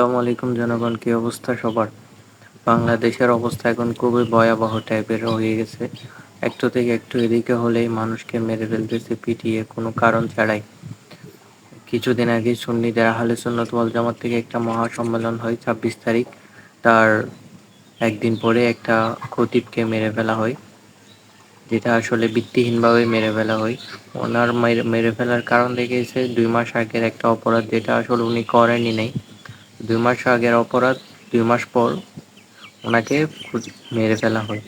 আসসালামু আলাইকুম জনগণ, কি অবস্থা সবার? বাংলাদেশের অবস্থা এখন খুবই ভয়াবহ টাইপের হয়ে গেছে। একটু থেকে একটু এদিকে হলেই মানুষকে মেরে ফেলতেছে পিটিয়ে কোনো কারণ ছাড়াই। কিছুদিন আগে সুন্নিদের আহলে সুন্নাত ওয়াল জামাত থেকে একটা মহাসম্মেলন হয় 26 তারিখ। তার একদিন পরে একটা খতিবকে মেরে ফেলা হয়, যেটা আসলে ভিত্তিহীনভাবে মেরে ফেলা হয়। ওনার মেরে ফেলার কারণ দেখিয়েছে 2 মাস আগের একটা অপরাধ, যেটা আসলে উনি করেনই নাই। 2 মাস আগের অপরাধ, 2 মাস পর ওনাকে মেরে ফেলা হয়,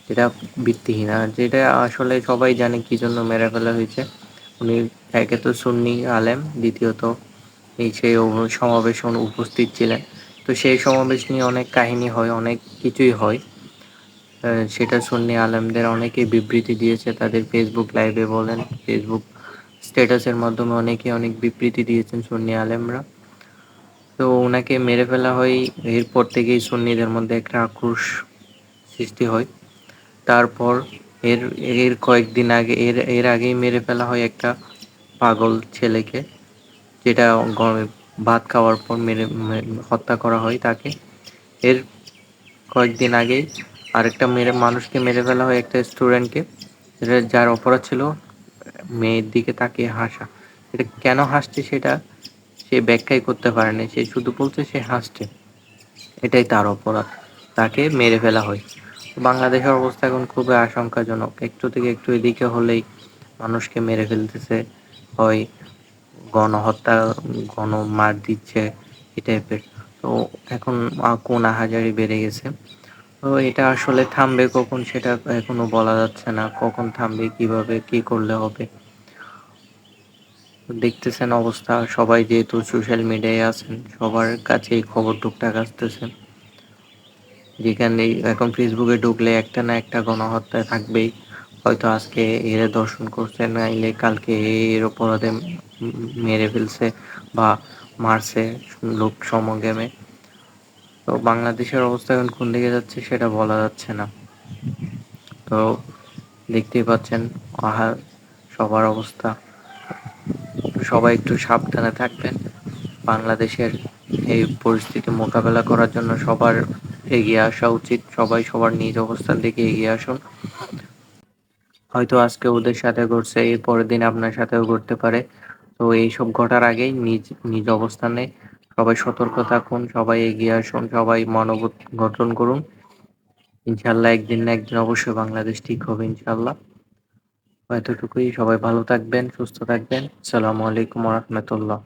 যেটা ভিত্তিহীন। আর যেটা আসলে সবাই জানে কি জন্য মেরে ফেলা হয়েছে। উনি একে তো সুন্নি আলেম, দ্বিতীয়ত এই সেই সমাবেশে উনি উপস্থিত ছিলেন। তো সেই সমাবেশ নিয়ে অনেক কাহিনী হয়, অনেক কিছুই হয়। সেটা সুন্নি আলেমদের অনেকেই বিবৃতি দিয়েছে তাদের ফেসবুক লাইভে বলেন, ফেসবুক স্ট্যাটাসের মাধ্যমে অনেকে অনেক বিবৃতি দিয়েছেন সুন্নি আলেমরা। তো ওনাকে মেরে ফেলা হয়, এরপর থেকেই সুন্নিদের মধ্যে একটা আক্রোশ সৃষ্টি হয়। তারপর এর এর কয়েকদিন আগে এর এর আগেই মেরে ফেলা হয় একটা পাগল ছেলেকে, যেটা ভাত খাওয়ার পর হত্যা করা হয় তাকে। এর কয়েকদিন আগেই আরেকটা মানুষকে মেরে ফেলা হয়, একটা স্টুডেন্টকে, যার অপরাধ ছিল মেয়ের দিকে তাকিয়ে হাসা। এটা কেন হাসছে সেটা সে ব্যাখ্যাই করতে পারেনি, সে শুধু বলছে সে হাসছে, এটাই তার অপরাধ। তাকে মেরে ফেলা হয়। বাংলাদেশের অবস্থা এখন খুবই আশঙ্কাজনক। একটু থেকে একটু এদিকে হলেই মানুষকে মেরে ফেলতেছে, হয় গণহত্যা, গণমার দিচ্ছে, এই টাইপের। তো এখন কোন আহাজারি বেড়ে গেছে। তো এটা আসলে থামবে কখন সেটা এখনো বলা যাচ্ছে না, কখন থামবে, কিভাবে কি করলে হবে। দেখতেছেন অবস্থা, সবাই যেহেতু সোশ্যাল মিডিয়ায় আছেন, সবার কাছে এই খবর টুকটাক আসতেছে। যেখানে এখন ফেসবুকে ঢুকলে একটা না একটা গণহত্যা থাকবেই। হয়তো আজকে এর দর্শন করছে, নাইলে কালকে এর অপরাধে মেরে ফেলছে বা মারছে লোক সমাগমে। তো বাংলাদেশের অবস্থা এখন কোন দিকে যাচ্ছে সেটা বলা যাচ্ছে না। তো দেখতেই পাচ্ছেন সবার অবস্থা। সবাই একটু সাবধানে থাকবেন। বাংলাদেশের এই পরিস্থিতি মোকাবেলা করার জন্য সবার এগিয়ে আসা উচিত। সবাই সবার নিজ অবস্থান থেকে এগিয়ে আসুন। হয়তো আজকে ওদের সাথে ঘটছে, এর পরের দিন আপনার সাথেও ঘটতে পারে। তো এইসব ঘটার আগেই নিজ নিজ অবস্থানে সবাই সতর্ক থাকুন, সবাই এগিয়ে আসুন, সবাই মনোবত গঠন করুন। ইনশাল্লাহ একদিন না একদিন অবশ্যই বাংলাদেশ ঠিক হবে ইনশাল্লাহ। এতটুকুই, সবাই ভালো থাকবেন, সুস্থ থাকবেন। আসসালামু আলাইকুম ওয়া রাহমাতুল্লাহ।